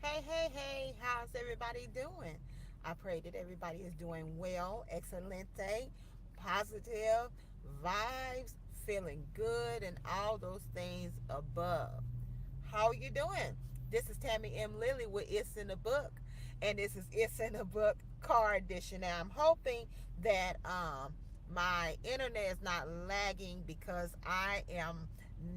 Hey, hey, hey, how's everybody doing? I pray that everybody is doing well, excelente, positive, vibes, feeling good, and all those things above. How are you doing? This is Tammy M. Lilly with It's in the Book, and this is It's in the Book Car Edition. Now, I'm hoping that my internet is not lagging because I am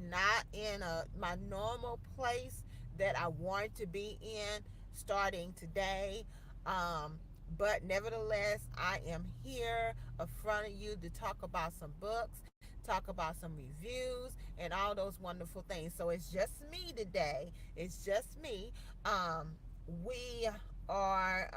not in my normal place that I want to be in starting today. Um, but nevertheless, I am here in front of you to talk about some books, talk about some reviews, and all those wonderful things. So it's just me today. It's just me. We are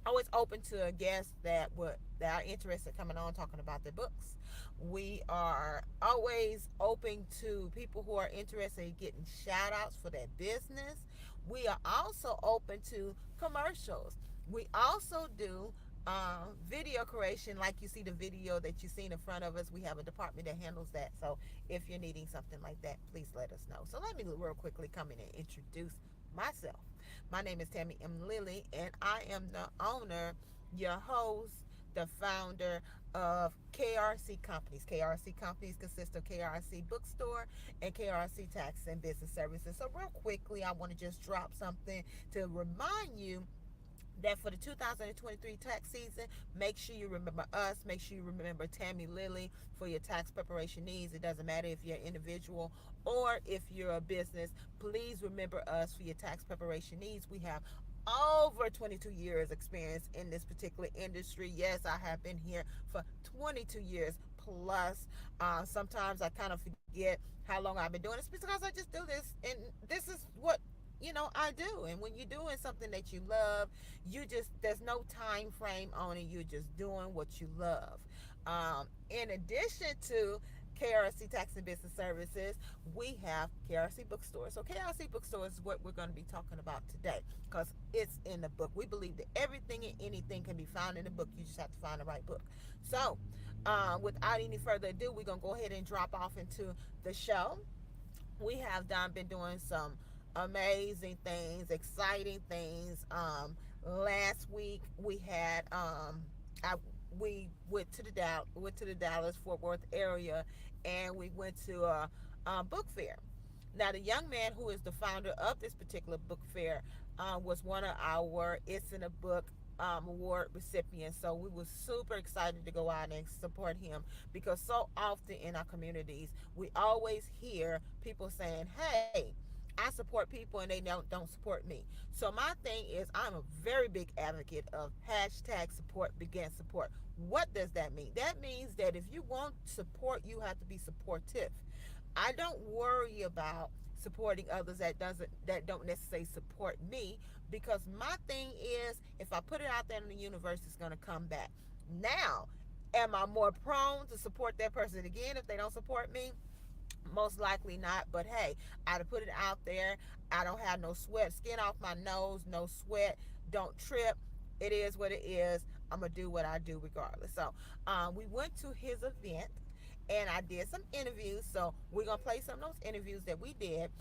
always open to guests that are interested in coming on talking about their books. We are always open to people who are interested in getting shout outs for their business. We are also open to commercials. We also do video creation, like you see the video that you see in front of us. We have a department that handles that. So if you're needing something like that, please let us know. So let me real quickly come in and introduce myself. My name is Tammy M. Lilly, and I am the owner, your host, the founder of KRC Companies. KRC Companies consist of KRC Bookstore and KRC Tax and Business Services. So, real quickly, I want to just drop something to remind you that for the 2023 tax season, make sure you remember us. Make sure you remember Tammy Lilly for your tax preparation needs. It doesn't matter if you're an individual or if you're a business. Please remember us for your tax preparation needs. We have over 22 years experience in this particular industry. Yes, I have been here for 22 years plus. Sometimes I kind of forget how long I've been doing this because I just do this, and this is what I do. And when you're doing something that you love, there's no time frame on it. You're just doing what you love. In addition to KRC Tax and Business Services, we have KRC Bookstore. So KRC Bookstore is what we're going to be talking about today because it's in the book. We believe that everything and anything can be found in the book. You just have to find the right book. So without any further ado, we're going to go ahead and drop off into the show. We have been doing some amazing things, exciting things. Last week we had I we went to the Dallas Fort Worth area, and we went to a book fair. Now, the young man who is the founder of this particular book fair was one of our It's in a Book award recipients. So we were super excited to go out and support him because so often in our communities, we always hear people saying, hey, I support people and they don't support me. So my thing is I'm a very big advocate of hashtag support begets support. What does that mean? That means that if you want support, you have to be supportive. I don't worry about supporting others that don't necessarily support me because my thing is if I put it out there in the universe, it's gonna come back. Now, am I more prone to support that person again if they don't support me? Most likely not, but hey, I put it out there. I don't have no sweat, skin off my nose, no sweat, don't trip. It is what it is. I'm gonna do what I do regardless. So we went to his event and I did some interviews. So we're gonna play some of those interviews that we did.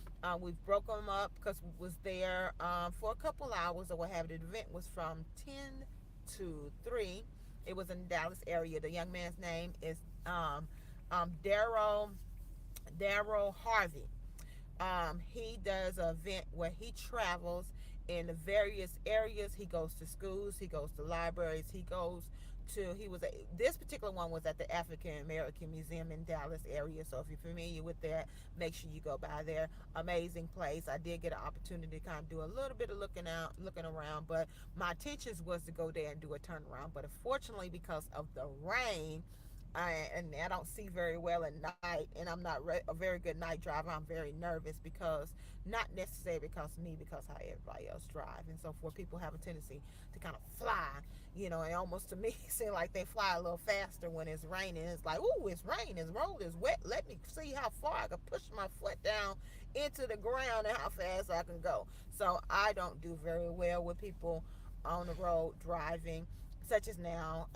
We broke them up because we was there for a couple hours or what have you. The event was from 10 to 3. It was in the Dallas area. The young man's name is Daryl Harvey. He does an event where he travels in the various areas. He goes to schools, he goes to libraries, he was this particular one was at the African American Museum in Dallas area. So if you're familiar with that, make sure you go by there. Amazing place. I did get an opportunity to kind of do a little bit of looking around, but my intentions was to go there and do a turnaround. But unfortunately, because of the rain, I don't see very well at night, and I'm not a very good night driver. I'm very nervous because not necessarily because of me, because how everybody else drive and so forth. People have a tendency to kind of fly, and almost to me it seems like they fly a little faster when it's raining. It's like, ooh, it's raining, the road is wet. Let me see how far I can push my foot down into the ground and how fast I can go. So I don't do very well with people on the road driving, such as now.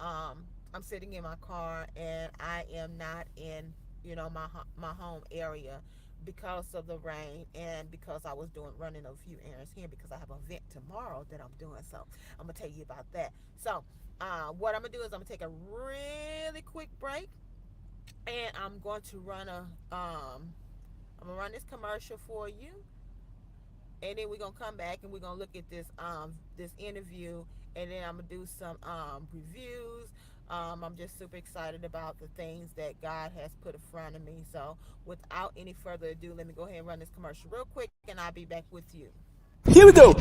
I'm sitting in my car and I am not in, my home area. because of the rain and because I was doing running a few errands here because I have an event tomorrow that I'm doing. So I'm gonna tell you about that. So what I'm gonna do is I'm gonna take a really quick break, and I'm going to run a I'm gonna run this commercial for you, and then we're gonna come back and we're gonna look at this interview, and then I'm gonna do some reviews. I'm just super excited about the things that God has put in front of me. So without any further ado, let me go ahead and run this commercial real quick, and I'll be back with you. Here we go.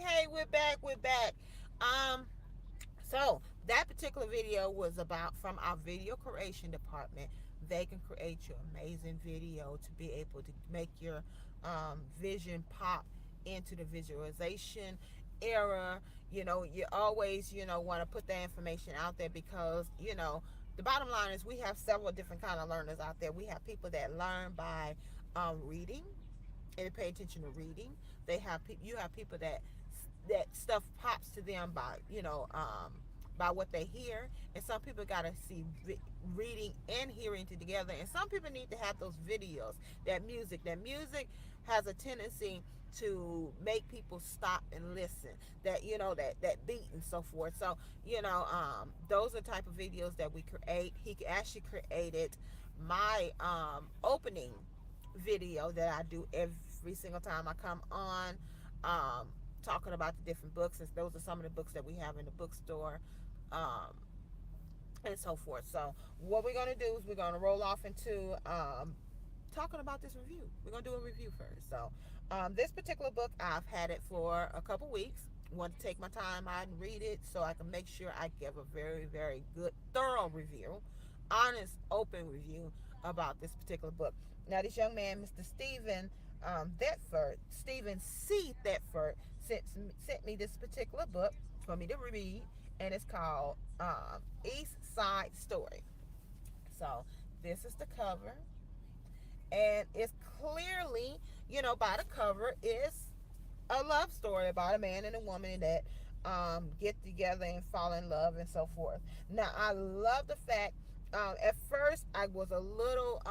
Hey, we're back. We're back. Um, so that particular video was about from our video creation department. They can create your amazing video to be able to make your vision pop into the visualization era. You always, want to put that information out there because, the bottom line is we have several different kind of learners out there. We have people that learn by reading and pay attention to reading. You have people that stuff pops to them by by what they hear, and some people got to see reading and hearing together, and some people need to have those videos. That music has a tendency to make people stop and listen. That beat and so forth. So those are the type of videos that we create. He actually created my opening video that I do every single time I come on, talking about the different books. And those are some of the books that we have in the bookstore, um, and so forth. So what we're going to do is we're going to roll off into talking about this review. We're going to do a review first. So this particular book, I've had it for a couple weeks. Want to take my time out and read it so I can make sure I give a very, very good, thorough review, honest, open review about this particular book. Now, this young man, Mr. Stephen C. Thetford, sent me this particular book for me to read, and it's called East Side Story. So this is the cover, and it's clearly, by the cover, is a love story about a man and a woman that get together and fall in love and so forth. Now, I love the fact. At first, I was a little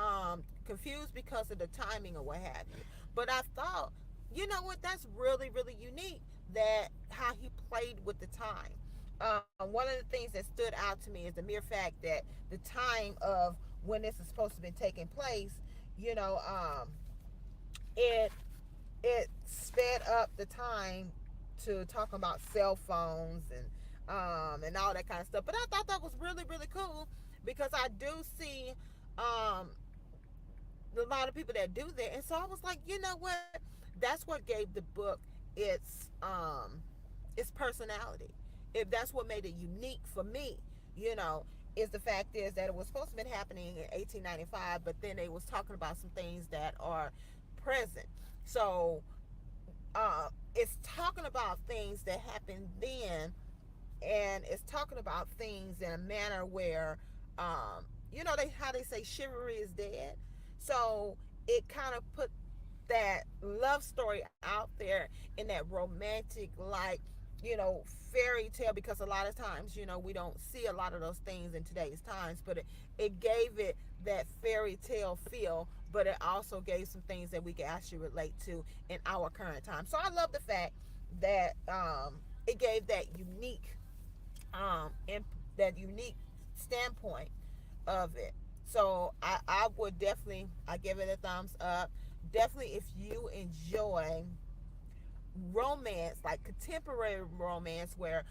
confused because of the timing or what have you. But I thought, you know what? That's really, really unique. That how he played with the time. One of the things that stood out to me is the mere fact that the time of when this is supposed to be taking place, you know, it sped up the time to talk about cell phones and all that kind of stuff. But I thought that was really, really cool because I do see a lot of people that do that, and so I was like, you know what? That's what gave the book its personality. If that's what made it unique for me, you know, is the fact is that it was supposed to be happening in 1895, but then they was talking about some things that are present. So it's talking about things that happened then, and it's talking about things in a manner where, how they say chivalry is dead. So it kind of put that love story out there in that romantic, like, fairy tale, because a lot of times, we don't see a lot of those things in today's times, but it gave it that fairy tale feel, but it also gave some things that we can actually relate to in our current time. So I love the fact that it gave that unique standpoint of it. So I would definitely, I give it a thumbs up. Definitely, if you enjoy romance, like contemporary romance, where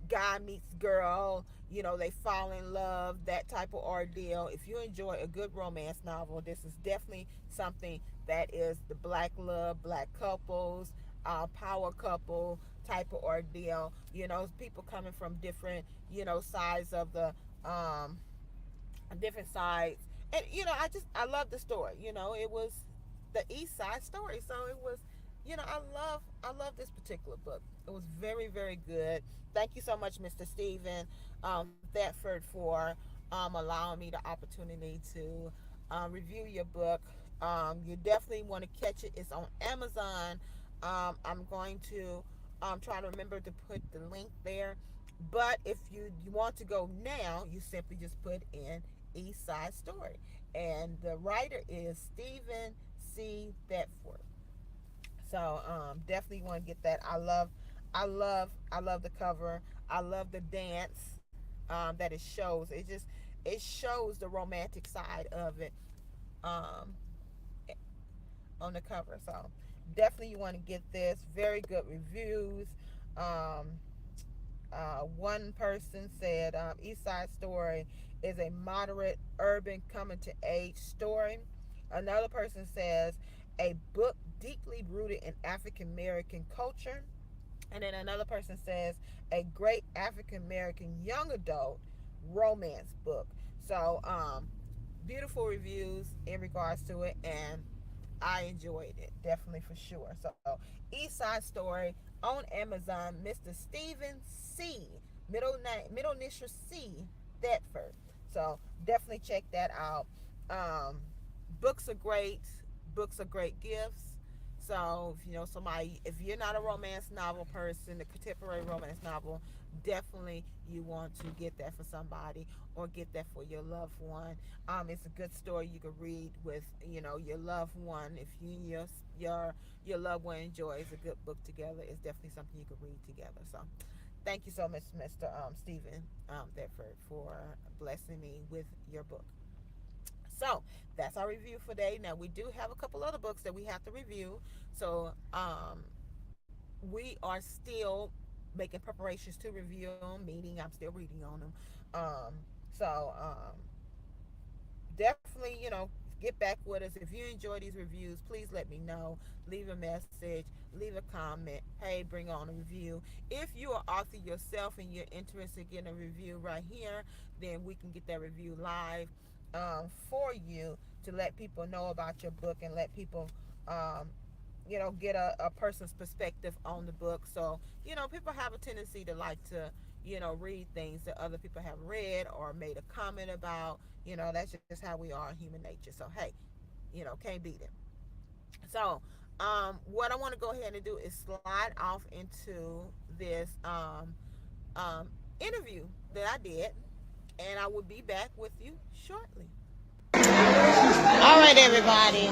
guy meets girl, they fall in love, that type of ordeal. If you enjoy a good romance novel, this is definitely something that is the black love, black couples, power couple type of ordeal. People coming from different, sides of um, different sides. And I love the story. It was the East Side Story, so it was. I love this particular book. It was very, very good. Thank you so much, Mr. Stephen Thetford, for allowing me the opportunity to review your book. You definitely want to catch it. It's on Amazon. I'm going to try to remember to put the link there. But if you want to go now, you simply just put in East Side Story. And the writer is Stephen C. Thetford. So definitely want to get that. I love the cover. I love the dance that it shows. It shows the romantic side of it um, on the cover. So definitely you want to get this. Very good reviews. Um, one person said East Side Story is a moderate urban coming to age story. Another person says a book deeply rooted in African American culture. And then another person says a great African American young adult romance book. So beautiful reviews in regards to it, and I enjoyed it definitely for sure. So East Side Story on Amazon, Mr. Stephen C. Middle initial C. Thetford. So definitely check that out. Um, books are great. Books are great gifts. So if somebody, if you're not a romance novel person, a contemporary romance novel, definitely you want to get that for somebody or get that for your loved one. It's a good story you can read with your loved one. If you and your loved one enjoys a good book together, it's definitely something you can read together. So thank you so much, Mr. Stephen Thetford, for blessing me with your book. So that's our review for today. Now we do have a couple other books that we have to review. So we are still making preparations to review them, meaning I'm still reading on them. Um, so definitely, get back with us. If you enjoy these reviews, please let me know. Leave a message, leave a comment. Hey, bring on a review. If you are author yourself and you're interested in getting a review right here, then we can get that review live for you to let people know about your book and let people get a person's perspective on the book. So people have a tendency to like to read things that other people have read or made a comment about. That's just how we are in human nature. So hey, can't beat it. So what I want to go ahead and do is slide off into this interview that I did, and I will be back with you shortly. All right, everybody.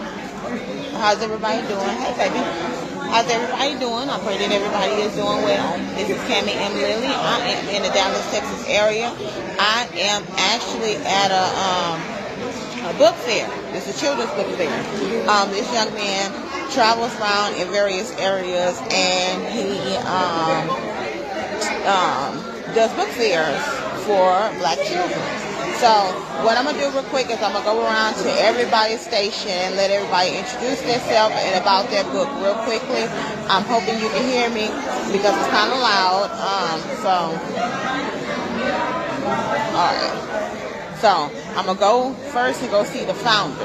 How's everybody doing? Hey, baby. How's everybody doing? I pray that everybody is doing well. This is Cammie M. Lilly. I am in the Dallas, Texas area. I am actually at a book fair. It's a children's book fair. This young man travels around in various areas, and he does book fairs for black children. So what I'm going to do real quick is I'm going to go around to everybody's station, let everybody introduce themselves and about their book real quickly. I'm hoping you can hear me because it's kind of loud. All right. So I'm going to go first and go see the founder.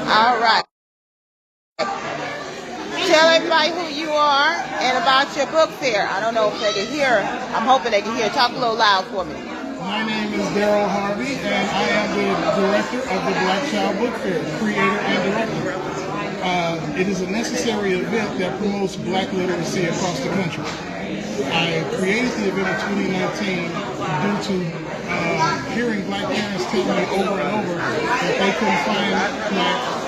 All right. Tell everybody who you are and about your book fair. I don't know if they can hear. I'm hoping they can hear. Talk a little loud for me. My name is Daryl Harvey, and I am the director of the Black Child Book Fair, creator and director. It is a necessary event that promotes black literacy across the country. I created the event in 2019 due to hearing black parents tell me over and over that they couldn't find black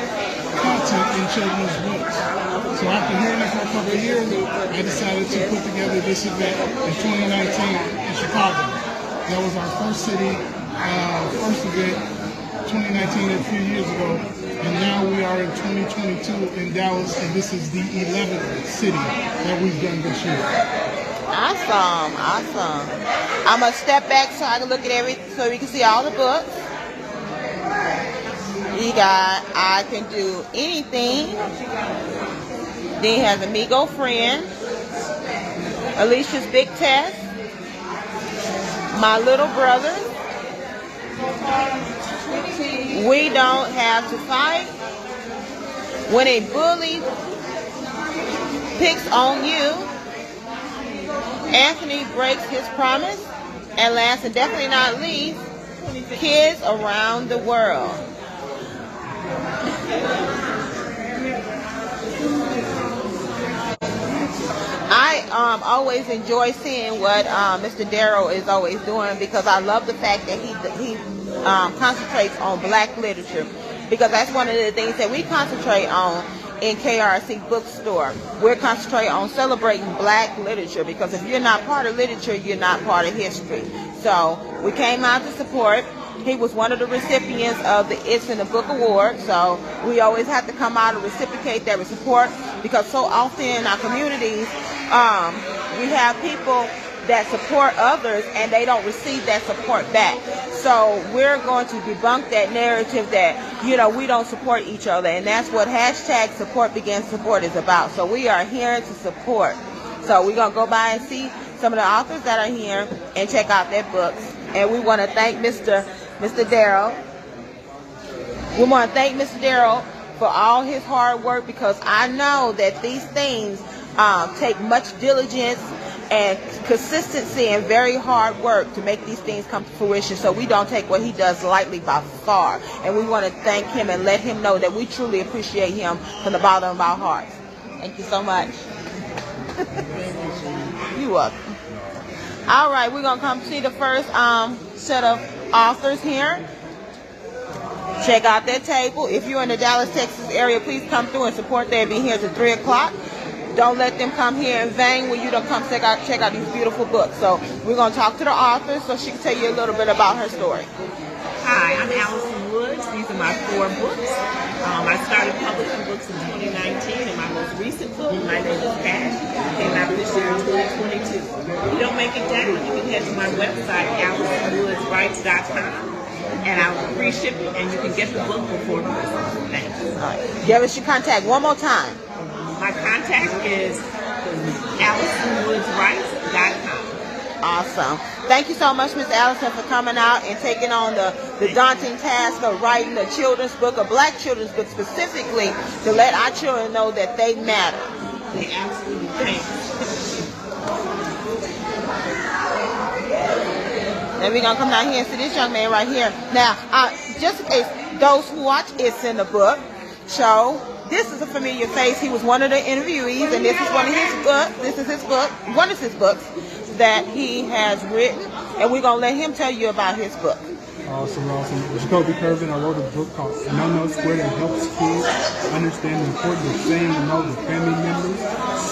content in children's books. So after hearing it for a couple of years, I decided to put together this event in 2019 in Chicago. That was our first city, first event, 2019, a few years ago. And now we are in 2022 in Dallas, and this is the 11th city that we've done this year. Awesome, awesome. I'm going to step back so I can look at so we can see all the books. You got I Can Do Anything. Then he has Amigo Friend. Alicia's Big Test, My Little Brother, We Don't Have to Fight, When a Bully Picks on You, Anthony Breaks His Promise, and last and definitely not least, Kids Around the World. I always enjoy seeing what Mr. Darrell is always doing, because I love the fact that he concentrates on black literature, because that's one of the things that we concentrate on in KRC Bookstore. We're concentrating on celebrating black literature, because if you're not part of literature, you're not part of history. So we came out to support. He was one of the recipients of the It's in the Book Award, so we always have to come out and reciprocate that support, because so often in our communities, we have people that support others and they don't receive that support back. So we're going to debunk that narrative that, you know, we don't support each other, and that's what hashtag Support Begins Support is about. So we are here to support. So we're going to go by and see some of the authors that are here and check out their books. And we want to thank Mr. Darrell. We want to thank Mr. Darrell for all his hard work, because I know that these things take much diligence and consistency and very hard work to make these things come to fruition. So we don't take what he does lightly by far. And we want to thank him and let him know that we truly appreciate him from the bottom of our hearts. Thank you so much. You're welcome. All right, we're going to come see the first set of authors here. Check out their table. If you're in the Dallas, Texas area, please come through and support. They'll be here till 3 o'clock. Don't let them come here in vain when you don't come check out these beautiful books. So we're going to talk to the author so she can tell you a little bit about her story. Hi, I'm Allison Woods. These are my 4 books. I started publishing books in 2019, and my most recent book, My Name is Cash, came out this year in 2022. If you don't make it down, you can head to my website, AllisonWoodsWrites.com, and I'll free ship it, and you can get the book before Christmas. Thanks. All right. Give us your contact one more time. My contact is AllisonWoodsWrites.com. Awesome. Thank you so much, Miss Allison, for coming out and taking on the daunting task of writing a children's book, a black children's book specifically, to let our children know that they matter. They absolutely thank. And we're going to come down here and see this young man right here. Now, just in case those who watch It's in the Book show, this is a familiar face. He was one of the interviewees, and this is one of his books. This is his book, one of his books that he has written, and we're going to let him tell you about his book. Awesome. Jacoby Curvin, I wrote a book called No No Square that helps kids understand the importance of saying no to family members,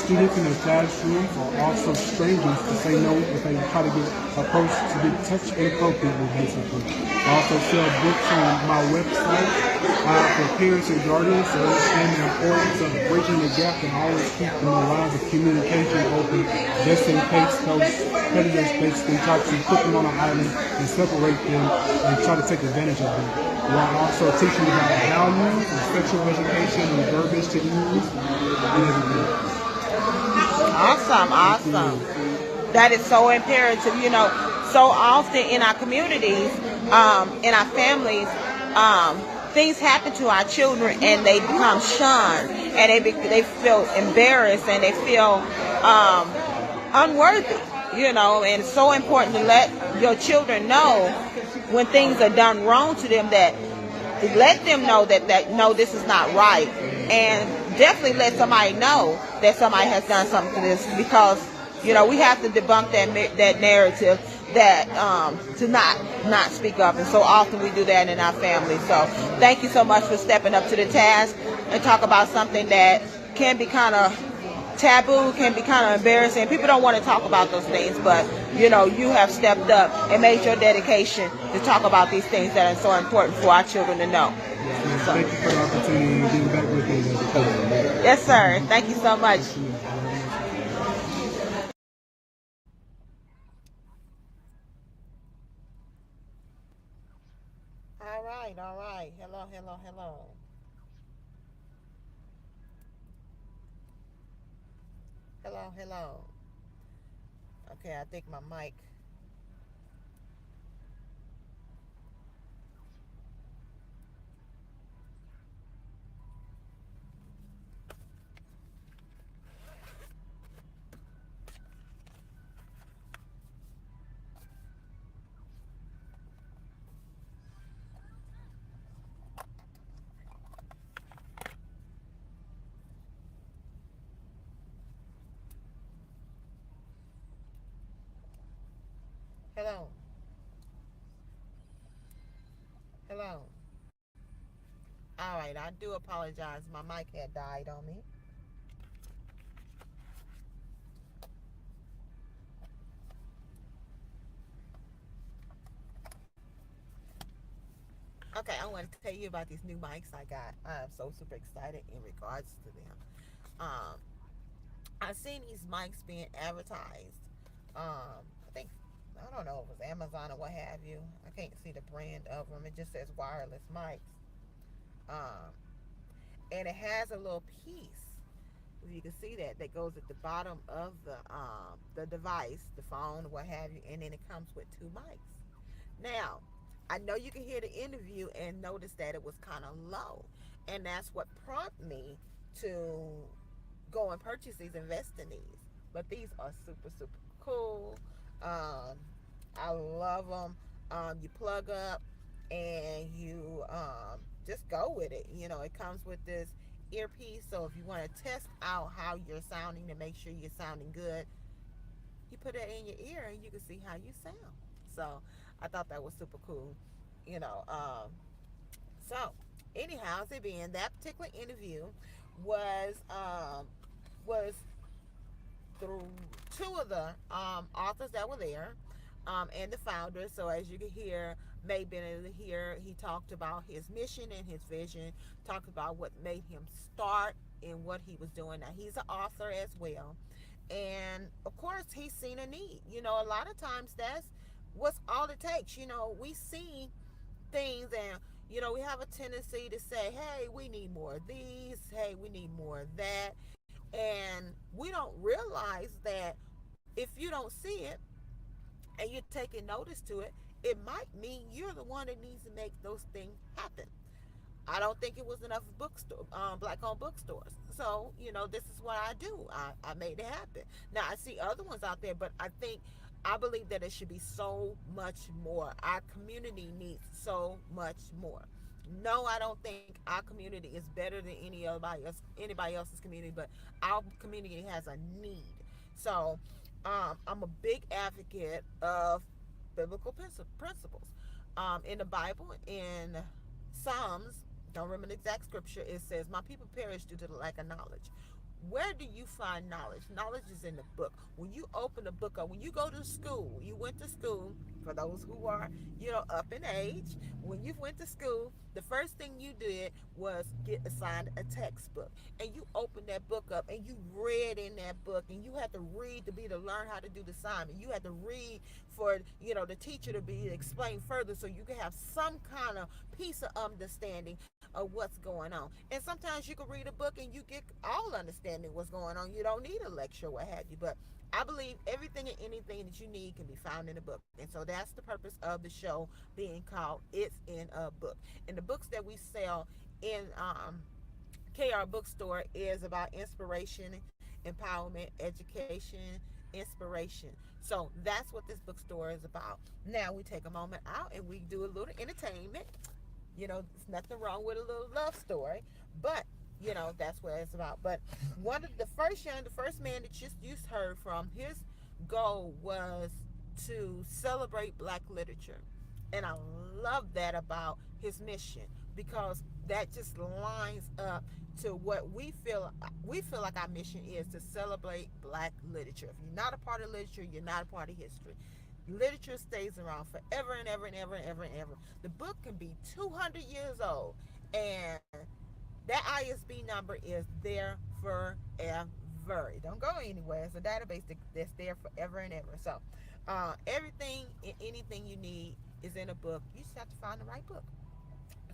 students in their classrooms, or also strangers to say no if they try to get approached to get touched inappropriately, basically. I also sell books on my website for parents and guardians to understand the importance of bridging the gap and always keeping the lines of communication open, just in case those predators basically try to put them on an island and separate them and try to take advantage of them. While also teaching about values and sexual education and verbiage to use and everything. Awesome. That is so imperative. You know, so often in our communities, in our families, things happen to our children and they become shunned, and they feel embarrassed, and they feel unworthy. You know, and it's so important to let your children know when things are done wrong to them, that let them know that no, this is not right, and definitely let somebody know that somebody has done something to this, because you know we have to debunk that narrative that to not speak up, and so often we do that in our family. So thank you so much for stepping up to the task and talk about something that can be kind of taboo, can be kind of embarrassing. People don't want to talk about those things, but you know, you have stepped up and made your dedication to talk about these things that are so important for our children to know. So, thank you for the opportunity and getting back with me. Yes, sir. Thank you so much. All right. Hello. Hello. Okay, I think my mic. Hello. Hello. All right, I do apologize. My mic had died on me. Okay, I want to tell you about these new mics I got. I'm so super excited in regards to them. Um, I've seen these mics being advertised. I think, I don't know if it was Amazon or what have you. I can't see the brand of them. It just says wireless mics. Um, and it has a little piece, if you can see that, that goes at the bottom of the device, the phone, what have you, and then it comes with two mics. Now, I know you can hear the interview and notice that it was kind of low, and that's what prompted me to go and purchase these, invest in these. But these are super super cool. Um, I love them. You plug up and you just go with it. You know, it comes with this earpiece, so if you want to test out how you're sounding to make sure you're sounding good, you put it in your ear and you can see how you sound. So I thought that was super cool. You know, so anyhow, it being that particular interview was was through two of the authors that were there, and the founder. So as you can hear, May Bennett here, he talked about his mission and his vision, talked about what made him start and what he was doing. Now he's an author as well, and of course he's seen a need. You know, a lot of times that's what's all it takes. You know, we see things and you know we have a tendency to say, hey, we need more of these, hey, we need more of that, and we don't realize that if you don't see it and you're taking notice to it, it might mean you're the one that needs to make those things happen. I don't think it was enough bookstore, black-owned bookstores. So, you know, this is what I do. I made it happen. Now, I see other ones out there, but I believe that it should be so much more. Our community needs so much more. No, I don't think our community is better than anybody else's community, but our community has a need. So, I'm a big advocate of biblical principles. In the Bible, in Psalms, don't remember the exact scripture, it says, my people perish due to the lack of knowledge. Where do you find knowledge? Knowledge is in the book. When you open the book up, when you go to school, you went to school, for those who are, you know, up in age, when you went to school, the first thing you did was get assigned a textbook. And you opened that book up and you read in that book, and you had to read to learn how to do the assignment. You had to read for, you know, the teacher to be explained further so you could have some kind of piece of understanding of what's going on. And sometimes you can read a book and you get all understanding what's going on. You don't need a lecture, what have you. But I believe everything and anything that you need can be found in a book. And so that's the purpose of the show being called It's in a Book. And the books that we sell in KR Bookstore is about inspiration, empowerment, education, inspiration. So that's what this bookstore is about. Now we take a moment out and we do a little entertainment. You know, there's nothing wrong with a little love story, but you know that's what it's about. But one of the first man that you heard from, his goal was to celebrate Black literature, and I love that about his mission, because that just lines up to what we feel like our mission is, to celebrate Black literature. If you're not a part of literature, you're not a part of history. Literature stays around forever and ever and ever and ever and ever. The book can be 200 years old, and that ISB number is there forever. It don't go anywhere. It's a database that's there forever and ever. So everything and anything you need is in a book. You just have to find the right book.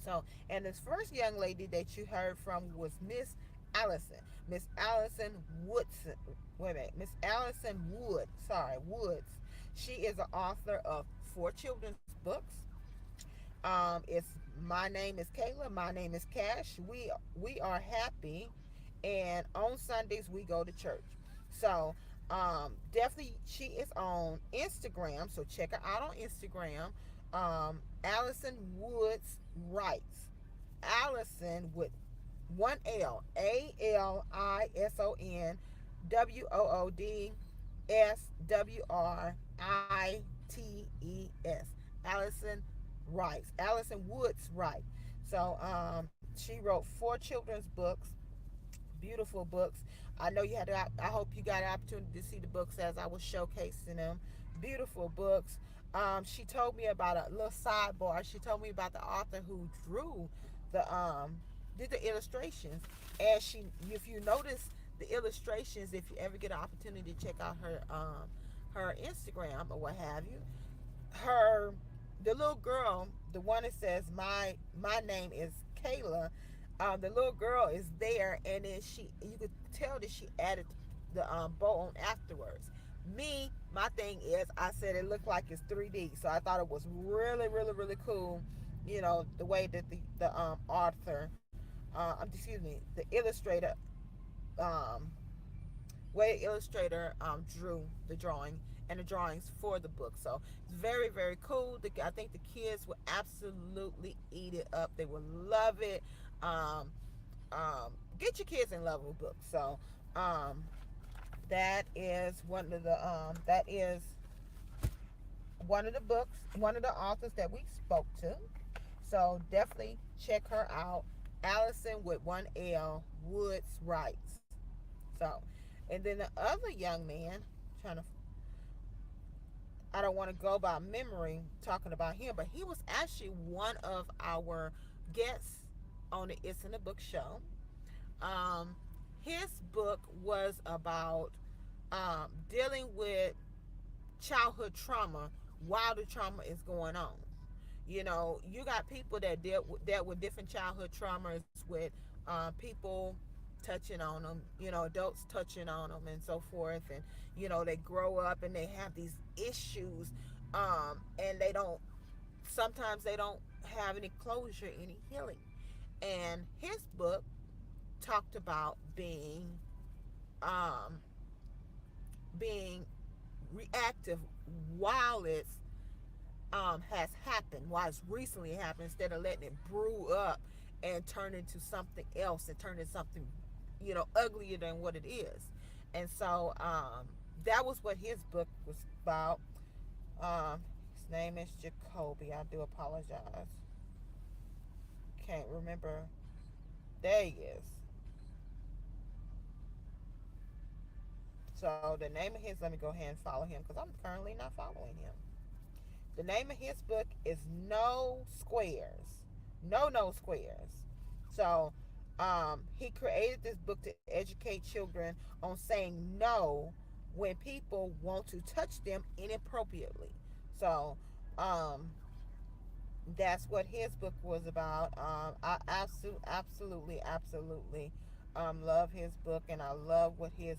So, and this first young lady that you heard from was Miss Allison, Miss Allison Woodson. Wait a minute, Miss Allison Wood. Sorry, Woods. She is the author of 4 children's books. It's My Name is Kayla. My Name is Cash. We are happy, and on Sundays we go to church. So definitely she is on Instagram. So check her out on Instagram. Allison Woods writes. Allison with one L, ALISONWOODSWRITES. Allison writes. Allison Woods writes. So she wrote 4 children's books, beautiful books. I know you had. I hope you got an opportunity to see the books as I was showcasing them. Beautiful books. She told me about a little sidebar. She told me about the author who drew the did the illustrations, and if you notice the illustrations, if you ever get an opportunity to check out her Instagram or what have you, her the little girl, the one that says my name is Kayla, the little girl is there, and then you could tell that she added the bow on afterwards. My thing is, I said it looked like it's 3D, so I thought it was really, really, really cool. The way that the author, excuse me, the illustrator, um, way illustrator drew the drawing and the drawings for the book. So it's very, very cool. I think the kids will absolutely eat it up. They will love it. Um, get your kids in love with books. So that is one of the books, one of the authors that we spoke to. So definitely check her out. Allison with one L Woods writes. So, and then the other young man, I don't want to go by memory talking about him, but he was actually one of our guests on the It's in the Book show. Um, his book was about dealing with childhood trauma while the trauma is going on. You got people that dealt with different childhood traumas with people touching on them, adults touching on them and so forth. And, they grow up and they have these issues, and sometimes they don't have any closure, any healing. And his book talked about being reactive while it's has happened, while it's recently happened, instead of letting it brew up and turn into something else and turn into something uglier than what it is. And so that was what his book was about. His name is Jacoby. I do apologize, can't remember. There he is. So the name of his, let me go ahead and follow him because I'm currently not following him. The name of his book is No Squares. No Squares. So he created this book to educate children on saying no when people want to touch them inappropriately. So that's what his book was about. I absolutely love his book, and I love what his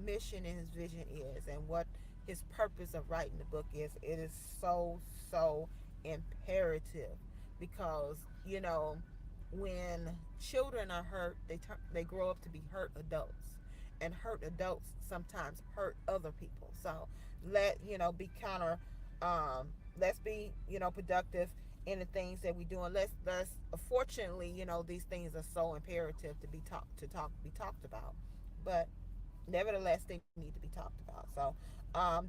mission and his vision is, and what his purpose of writing the book is. It is so imperative because when children are hurt, they grow up to be hurt adults, and hurt adults sometimes hurt other people. So be counter. Let's be productive in the things that we do, and let's fortunately these things are so imperative to be talked about, but nevertheless they need to be talked about. So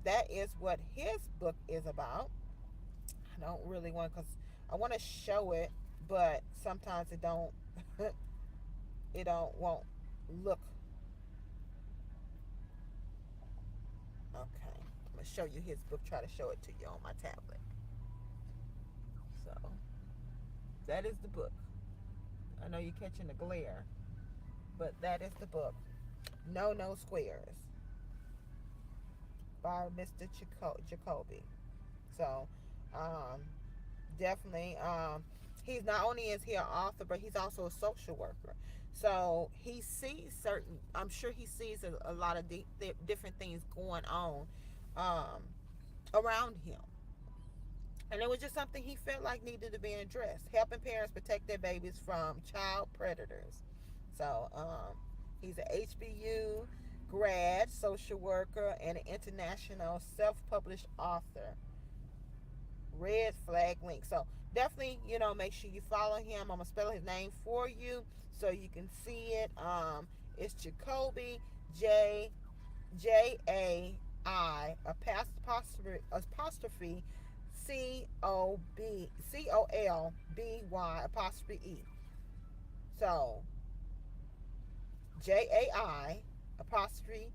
that is what his book is about. I don't really want, because I want to show it, but sometimes it won't look. Okay, I'm gonna show you his book, try to show it to you on my tablet. So that is the book. I know you're catching the glare, but that is the book. No Squares by Mr. Jacoby. So definitely he's not only is he an author, but he's also a social worker. So he sees certain, I'm sure he sees a lot of different things going on um, around him. And it was just something he felt like needed to be addressed, helping parents protect their babies from child predators. So he's a HBU grad, social worker, and an international self-published author. Red Flag Link. So definitely, make sure you follow him. I'm gonna spell his name for you so you can see it. It's Jacoby, Jai apostrophe Colby apostrophe E. So Jai apostrophe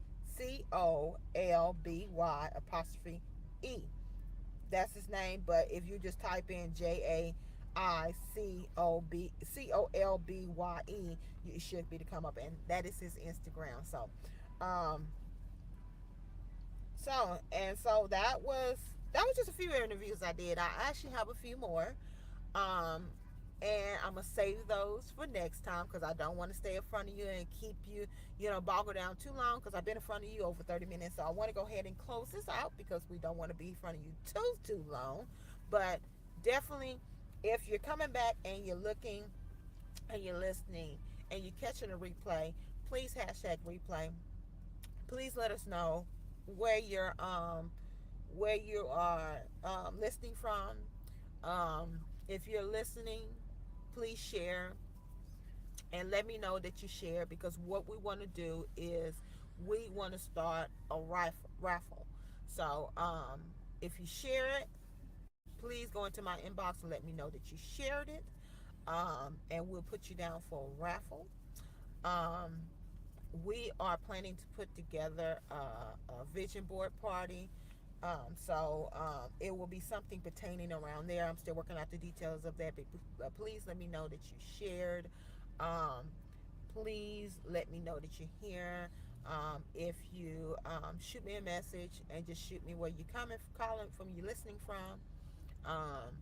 Colby That's his name. But if you just type in JaiColbye, it should be to come up, and that is his Instagram. Um, so that was just a few interviews I did. I actually have a few more. Um, and I'm gonna save those for next time because I don't want to stay in front of you and keep you, boggled down too long because I've been in front of you over 30 minutes. So I want to go ahead and close this out because we don't want to be in front of you too long. But definitely, if you're coming back and you're looking and you're listening and you're catching a replay, please hashtag replay. Please let us know where you are listening from. If you're listening, please share and let me know that you share, because what we want to do is we want to start a raffle. So if you share it, please go into my inbox and let me know that you shared it, and we'll put you down for a raffle. um, we are planning to put together a vision board party. It will be something pertaining around there. I'm still working out the details of that, but please let me know that you shared. Um, Please let me know that you're here. If you shoot me a message and just shoot me where you calling from, you listening from, um,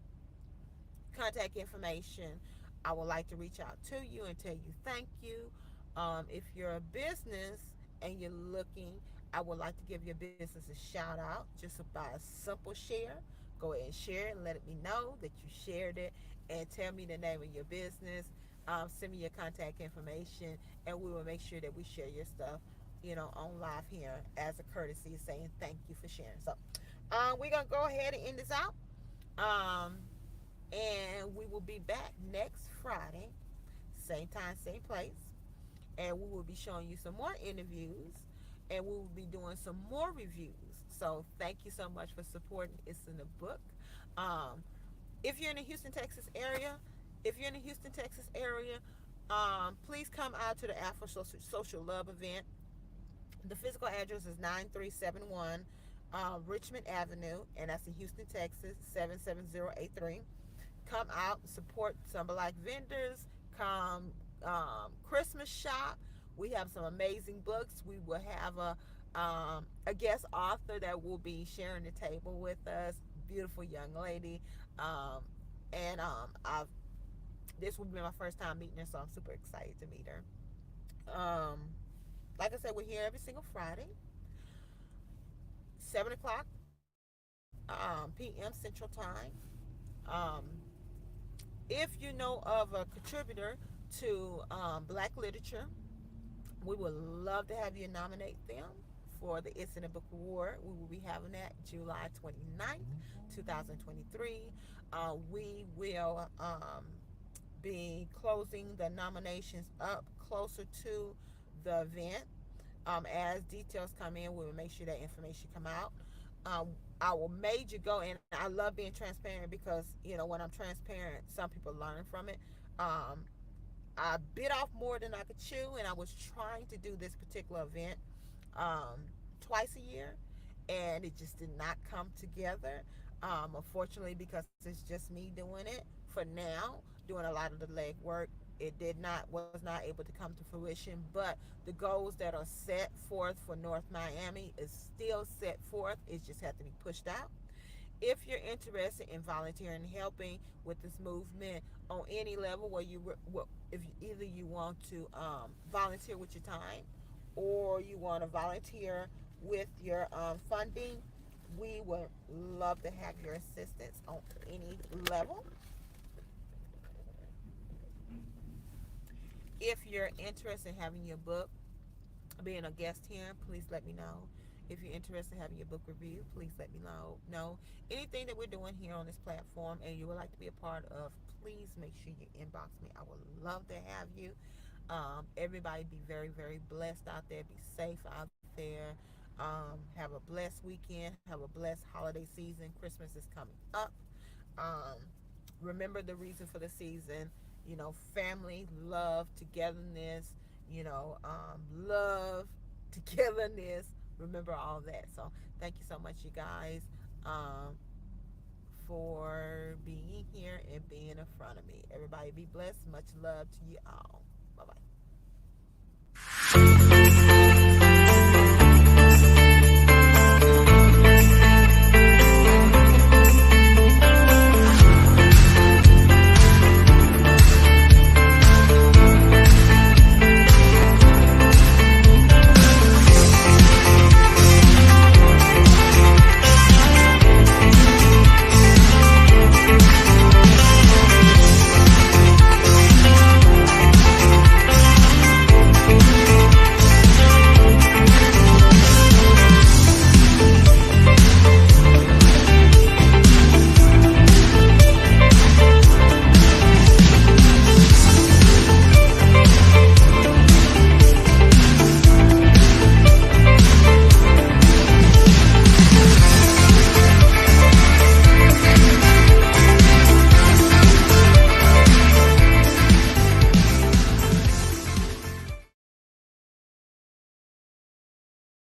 contact information. I would like to reach out to you and tell you thank you. If you're a business and you're looking, I would like to give your business a shout out just by a simple share. Go ahead and share it and let me know that you shared it, and tell me the name of your business. Send me your contact information, and we will make sure that we share your stuff, on live here as a courtesy, saying thank you for sharing. So, we're gonna go ahead and end this out. Um, and we will be back next Friday, same time, same place, and we will be showing you some more interviews, and we will be doing some more reviews. So thank you so much for supporting It's in the Book. Um, if you're in the Houston, Texas area, please come out to the Afro Social Love event. The physical address is 9371 Richmond Avenue, and that's in Houston, Texas, 77083. Come out, support some Black vendors. Come Christmas shop. We have some amazing books. We will have a guest author that will be sharing the table with us. Beautiful young lady. And this will be my first time meeting her, so I'm super excited to meet her. Like I said, we're here every single Friday, 7 o'clock p.m. Central Time. If you know of a contributor to Black literature, we would love to have you nominate them for the It's in a Book Award. We will be having that July 29th, 2023. We will be closing the nominations up closer to the event. As details come in, we will make sure that information come out. Our major goal, and I love being transparent because, when I'm transparent, some people learn from it. I bit off more than I could chew, and I was trying to do this particular event twice a year, and it just did not come together. Unfortunately, because it's just me doing it for now, doing a lot of the legwork, it was not able to come to fruition. But the goals that are set forth for North Miami is still set forth. It just had to be pushed out. if you're interested in volunteering and helping with this movement on any level, where if either you want to volunteer with your time, or you want to volunteer with your funding, we would love to have your assistance on any level. If you're interested in having your book, being a guest here, please let me know. If you're interested in having your book review, please let me know. Anything that we're doing here on this platform and you would like to be a part of, please make sure you inbox me. I would love to have you. Everybody be very, very blessed out there. Be safe out there. Have a blessed weekend. Have a blessed holiday season. Christmas is coming up. Remember the reason for the season. Family, love, togetherness. Love, togetherness. Remember all that. So thank you so much, you guys, for being here and being in front of me. Everybody be blessed. Much love to you all. Bye-bye.